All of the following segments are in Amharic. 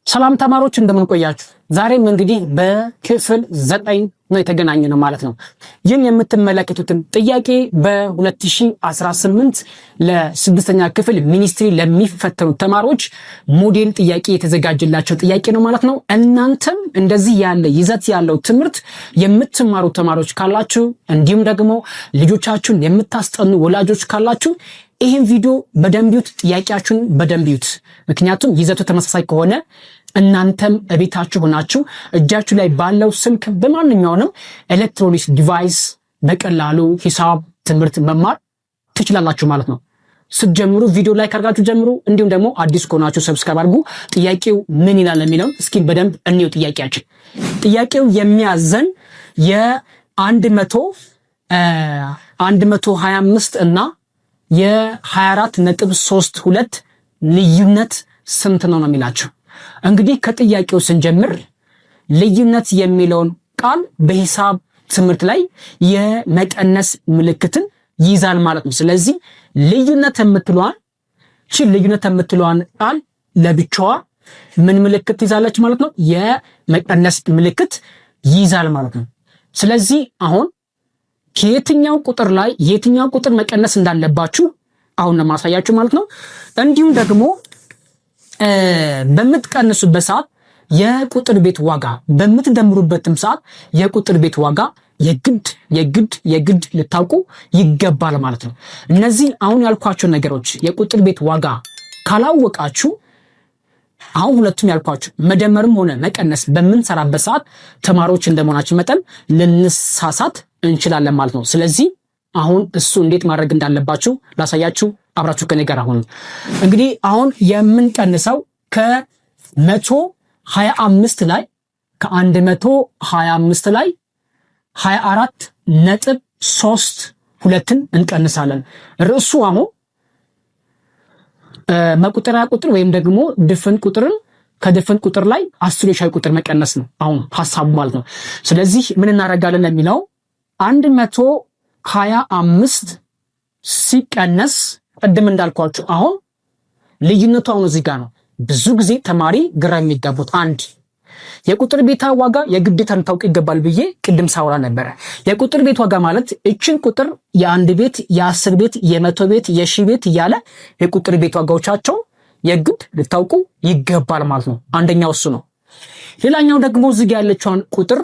ሰላም ተማሪዎች እንደምን ቆያችሁ? ዛሬም እንግዲህ በክፍል 9 ነው የተገናኘነው ማለት ነው። ይህን የምትመለከቱትን ጥያቄ በ2018 ለስድስተኛ ክፍል ሚኒስትሪ ለሚፈተኑ ተማሪዎች ሞዴል ጥያቄ የተዘጋጀላቸው ጥያቄ ነው ማለት ነው። እናንተም እንደዚህ ያለ ይዘት ያለው ትምህርት የምትማሩ ተማሪዎች ካላችሁ እንዲሁም ደግሞ ልጆቻችሁን የምታስጠኑ ወላጆች ካላችሁ ይህን ቪዲዮ በደንብ ይዩት፣ ጥያቄያችሁን በደንብ ይዩት። ምክንያቱም ይዘቱ ተመሳሳይ ከሆነ እናንተም እቤታችሁ ሆናችሁ እጃችሁ ላይ ባለው ስልክ በማንኛውም ኤሌክትሮኒክስ ዲቫይስ በቀላሉ ሂሳብ ትምህርት መማር ትችላላችሁ ማለት ነው። ስትጀምሩ ቪዲዮ ላይክ አድርጋችሁ ጀምሩ። እንዲሁም ደግሞ አዲስ ከሆናችሁ ሰብስክራይብ አድርጉ። ጥያቄው ምን ይላል የሚለው እስኪ በደንብ እንየው። ጥያቄው የሚያዘን የ125 እና የ24.32 ልዩነት ስንት ነው የሚላችሁ። እንግዲህ ከጥያቄው ስንጀምር ልዩነት የሚለውን ቃል በሂሳብ ትምህርት ላይ የመቀነስ ምልክትን ይይዛል ማለት ነው። ስለዚህ ልዩነት የምትለዋን ቃል ለብቻዋ ምን ምልክት ይዛለች ማለት ነው? የመቀነስ ምልክት ይይዛል ማለት ነው። ስለዚህ አሁን ከየትኛው ቁጥር ላይ የትኛው ቁጥር መቀነስ እንዳለባችሁ አሁን ለማሳያችሁ ማለት ነው። እንዲሁም ደግሞ በምትቀንሱበት ሰዓት የቁጥር ቤት ዋጋ በምትደምሩበትም ሰዓት የቁጥር ቤት ዋጋ የግድ ልታውቁ ይገባል ማለት ነው። እነዚህ አሁን ያልኳቸው ነገሮች የቁጥር ቤት ዋጋ ካላወቃችሁ አሁን ሁለቱም ያልኳችሁ መደመርም ሆነ መቀነስ በምንሰራበት ሰዓት ተማሪዎች እንደመሆናችን መጠን ልንሳሳት እንችላለን ማለት ነው። ስለዚህ አሁን እሱ እንዴት ማድረግ እንዳለባችሁ ላሳያችሁ፣ አብራችሁ ከኔ ጋር አሁን እንግዲህ አሁን የምንቀንሰው ከ125 ላይ ከ125 ላይ 24.32ን እንቀንሳለን። ርዕሱ አሁን መቁጠሪያ ቁጥር ወይም ደግሞ ድፍን ቁጥርን ከድፍን ቁጥር ላይ አስርዮሻዊ ቁጥር መቀነስ ነው አሁን ሐሳቡ ማለት ነው። ስለዚህ ምን እናደርጋለን የሚለው 125 ሲቀነስ ቅድም እንዳልኳችሁ አሁን ልዩነቱ አሁን እዚህ ጋር ነው። ብዙ ጊዜ ተማሪ ግራ የሚጋቡት አንድ የቁጥር ቤት ዋጋ የግዴታ ልታውቅ ይገባል ብዬ ቅድም ሳውራ ነበረ። የቁጥር ቤት ዋጋ ማለት እችን ቁጥር የአንድ ቤት፣ የ10 ቤት፣ የ100 ቤት፣ የ1000 ቤት እያለ የቁጥር ቤት ዋጋዎቻቸው የግድ ልታውቁ ይገባል ማለት ነው። አንደኛው እሱ ነው። ሌላኛው ደግሞ እዚህ ጋር ያለችውን ቁጥር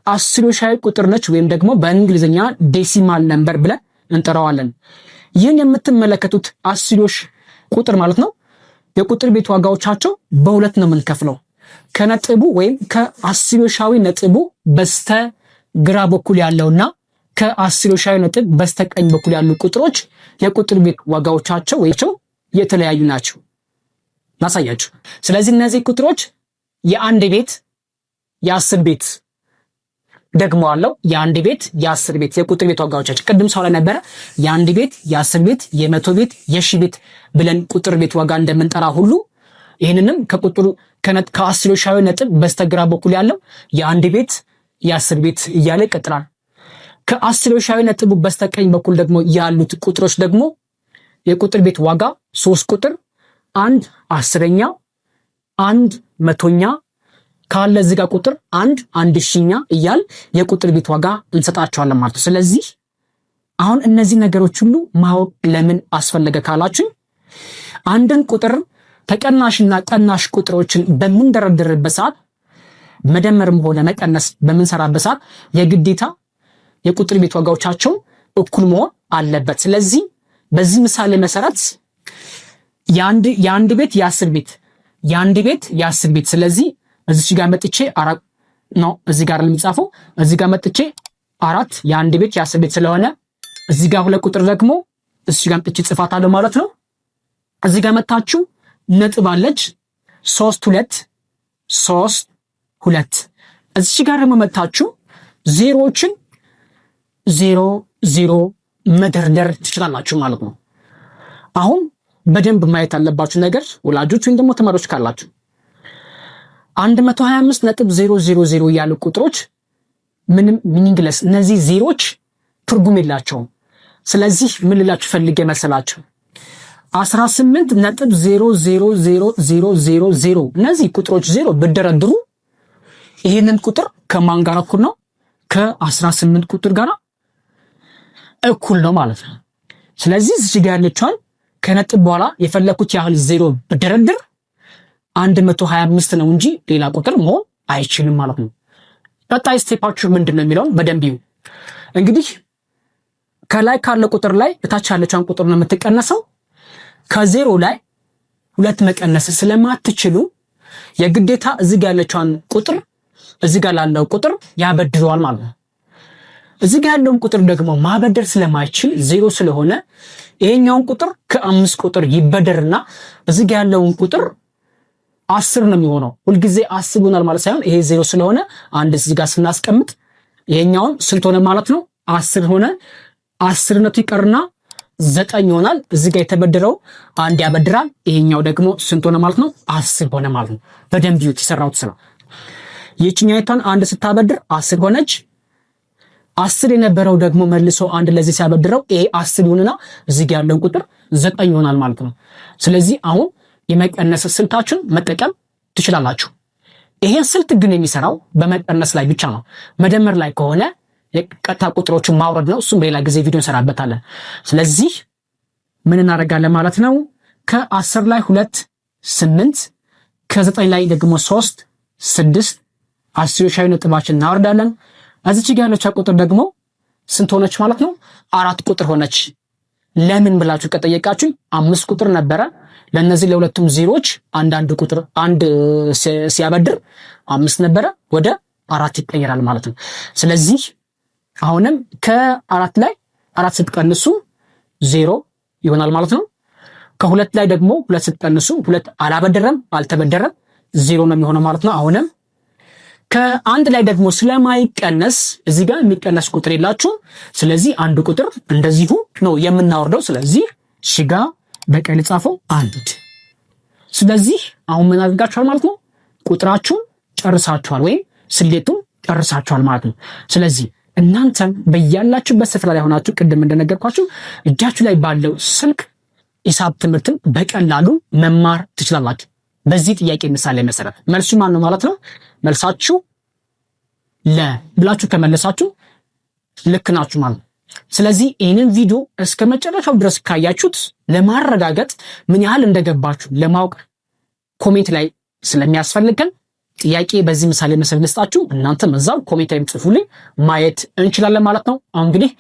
አስርዮሻዊ ቁጥር ነች፣ ወይም ደግሞ በእንግሊዝኛ ዴሲማል ነምበር ብለን እንጠራዋለን። ይህን የምትመለከቱት አስርዮሽ ቁጥር ማለት ነው። የቁጥር ቤት ዋጋዎቻቸው በሁለት ነው የምንከፍለው። ከነጥቡ ወይም ከአስርዮሻዊ ነጥቡ በስተግራ በኩል ያለውና ከአስርዮሻዊ ነጥብ በስተቀኝ በኩል ያሉ ቁጥሮች የቁጥር ቤት ዋጋዎቻቸው ወይቸው የተለያዩ ናቸው። ላሳያችሁ። ስለዚህ እነዚህ ቁጥሮች የአንድ ቤት፣ የ10 ቤት ደግሞ አለው የአንድ ቤት፣ የ10 ቤት የቁጥር ቤት ዋጋዎቻቸው ቅድም ሰው ላይ ነበረ። የአንድ ቤት፣ የ10 ቤት፣ የ100 ቤት፣ የ1000 ቤት ብለን ቁጥር ቤት ዋጋ እንደምንጠራ ሁሉ ይህንንም ከቁጥሩ ከአስርዮሻዊ ነጥብ በስተግራ በኩል ያለው የአንድ ቤት፣ የ10 ቤት እያለ ይቀጥላል። ከአስርዮሻዊ ነጥቡ በስተቀኝ በኩል ደግሞ ያሉት ቁጥሮች ደግሞ የቁጥር ቤት ዋጋ 3 ቁጥር፣ 1 10ኛ፣ 1 100ኛ ካለ እዚህ ጋር ቁጥር 1 1000ኛ እያል የቁጥር ቤት ዋጋ እንሰጣቸዋለን ማለት ነው። ስለዚህ አሁን እነዚህ ነገሮች ሁሉ ማወቅ ለምን አስፈለገ ካላችሁ አንድን ቁጥር ተቀናሽና ቀናሽ ቁጥሮችን በምንደረድርበት ሰዓት መደመርም ሆነ መቀነስ በምንሰራበት ሰዓት የግዴታ የቁጥር ቤት ዋጋዎቻቸው እኩል መሆን አለበት። ስለዚህ በዚህ ምሳሌ መሰረት የአንድ ቤት፣ የ10 ቤት የአንድ ቤት፣ የ10 ቤት ስለዚህ እዚህ ጋር መጥቼ እዚህ ጋር ለሚጻፈው እዚህ ጋር መጥቼ 4 የአንድ ቤት፣ የ10 ቤት ስለሆነ እዚህ ጋር ሁለት ቁጥር ደግሞ እዚህ ጋር መጥቼ ጽፋታለሁ ማለት ነው። እዚህ ጋር መጣችሁ ነጥብ አለች 3 2 እዚህ ጋር ደግሞ መጣችሁ ዜሮዎችን 0 መደርደር ትችላላችሁ ማለት ነው። አሁን በደንብ ማየት ያለባችሁ ነገር ወላጆች ወይም ደግሞ ተማሪዎች ካላችሁ 125.000 ያሉ ቁጥሮች ምንም ሚኒንግለስ፣ እነዚህ ዜሮች ትርጉም የላቸውም። ስለዚህ ምን ልላችሁ ፈልጌ መሰላችሁ 18.000000 እነዚህ ቁጥሮች ዜሮ ብደረድሩ ይሄንን ቁጥር ከማን ጋር እኩል ነው? ከ18 ቁጥር ጋር እኩል ነው ማለት ነው። ስለዚህ እዚህ ጋር ያለችዋን ከነጥብ በኋላ የፈለኩት ያህል ዜሮ ብደረድር 125 ነው እንጂ ሌላ ቁጥር መሆን አይችልም ማለት ነው። ቀጣይ ስቴፓችሁ ምንድነው የሚለውን በደንብ ይዩ። እንግዲህ ከላይ ካለ ቁጥር ላይ እታች ያለችዋን ቁጥር ነው የምትቀነሰው። ከዜሮ ላይ ሁለት መቀነስ ስለማትችሉ የግዴታ እዚህ ጋር ያለችዋን ቁጥር እዚህ ጋር ላለው ቁጥር ያበድረዋል ማለት ነው። እዚህ ጋር ያለውን ቁጥር ደግሞ ማበደር ስለማይችል ዜሮ ስለሆነ ይሄኛውን ቁጥር ከ5 ቁጥር ይበደርና እዚህ ጋር ያለውን ቁጥር 10 ነው የሚሆነው። ሁልጊዜ 10 ይሆናል ማለት ሳይሆን ይሄ ዜሮ ስለሆነ አንድ እዚህ ጋር ስናስቀምጥ ይሄኛውን ስንት ሆነ ማለት ነው? 10 ሆነ። 10ነቱ ይቀርና 9 ይሆናል። እዚህ ጋር የተበደረው አንድ ያበድራል። ይሄኛው ደግሞ ስንት ሆነ ማለት ነው? 10 ሆነ ማለት ነው። በደንብ ይዩት የሰራሁት ስራ። ይህችኛይቷን አንድ ስታበድር 10 ሆነች። 10 የነበረው ደግሞ መልሶ አንድ ለዚህ ሲያበድረው ይሄ 10 ይሆንና እዚህ ጋር ያለውን ቁጥር 9 ይሆናል ማለት ነው። ስለዚህ አሁን የመቀነስ ስልታችሁን መጠቀም ትችላላችሁ። ይሄን ስልት ግን የሚሰራው በመቀነስ ላይ ብቻ ነው። መደመር ላይ ከሆነ የቀጥታ ቁጥሮችን ማውረድ ነው። እሱም በሌላ ጊዜ ቪዲዮ እንሰራበታለን። ስለዚህ ምን እናደርጋለን ማለት ነው? ከ10 ላይ 2 8፣ ከ9 ላይ ደግሞ 3 6 አስርዮሻዊ ነጥባችን እናወርዳለን። እዚች ጋር ያለችው ቁጥር ደግሞ ስንት ሆነች ማለት ነው? 4 ቁጥር ሆነች። ለምን ብላችሁ ከጠየቃችሁ 5 ቁጥር ነበረ። ለነዚህ ለሁለቱም ዜሮች አንድ ቁጥር አንድ ሲያበድር 5 ነበረ፣ ወደ 4 ይቀየራል ማለት ነው። ስለዚህ አሁንም ከ4 ላይ 4 ስትቀንሱ 0 ይሆናል ማለት ነው። ከ2 ላይ ደግሞ 2 ስትቀንሱ 2 አላበደረም አልተበደረም 0 ነው የሚሆነው ማለት ነው። አሁንም ከአንድ ላይ ደግሞ ስለማይቀነስ እዚህ ጋር የሚቀነስ ቁጥር የላችሁም። ስለዚህ አንድ ቁጥር እንደዚሁ ነው የምናወርደው። ስለዚህ ሽጋ በቀይ ጻፈው 1። ስለዚህ አሁን ምን አድርጋችኋል ማለት ነው? ቁጥራችሁን ጨርሳችኋል ወይም ስሌቱን ጨርሳችኋል ማለት ነው። ስለዚህ እናንተም በያላችሁበት ስፍራ ላይ ሆናችሁ ቅድም እንደነገርኳችሁ እጃችሁ ላይ ባለው ስልክ ሂሳብ ትምህርትን በቀላሉ መማር ትችላላችሁ። በዚህ ጥያቄ ምሳሌ መሰረት መልሱ ማን ነው ማለት ነው? መልሳችሁ ለ ብላችሁ ከመለሳችሁ ልክ ናችሁ ማለት ነው። ስለዚህ ይህንን ቪዲዮ እስከ መጨረሻው ድረስ ካያችሁት ለማረጋገጥ ምን ያህል እንደገባችሁ ለማወቅ ኮሜንት ላይ ስለሚያስፈልገን ጥያቄ በዚህ ምሳሌ መሰረት ልስጣችሁ። እናንተም እዛው ኮሜንት ላይ ጽፉልኝ ማየት እንችላለን ማለት ነው። አሁን እንግዲህ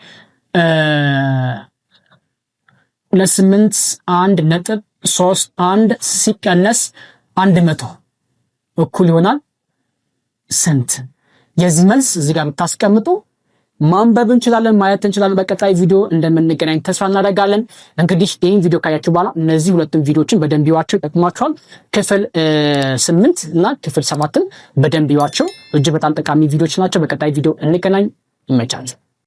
28.1 ሲቀነስ 100 እኩል ይሆናል ስንት? የዚህ መልስ እዚህ ጋር ብታስቀምጡ ማንበብ እንችላለን፣ ማየት እንችላለን። በቀጣይ ቪዲዮ እንደምንገናኝ ተስፋ እናደርጋለን። እንግዲህ ይህን ቪዲዮ ካያችሁ በኋላ እነዚህ ሁለቱም ቪዲዮችን በደንብ ይዋቸው፣ ይጠቅሟችኋል። ክፍል 8 እና ክፍል 7ን በደንብ ይዋቸው። እጅግ በጣም ጠቃሚ ቪዲዮች ናቸው። በቀጣይ ቪዲዮ እንገናኝ። ይመቻችሁ።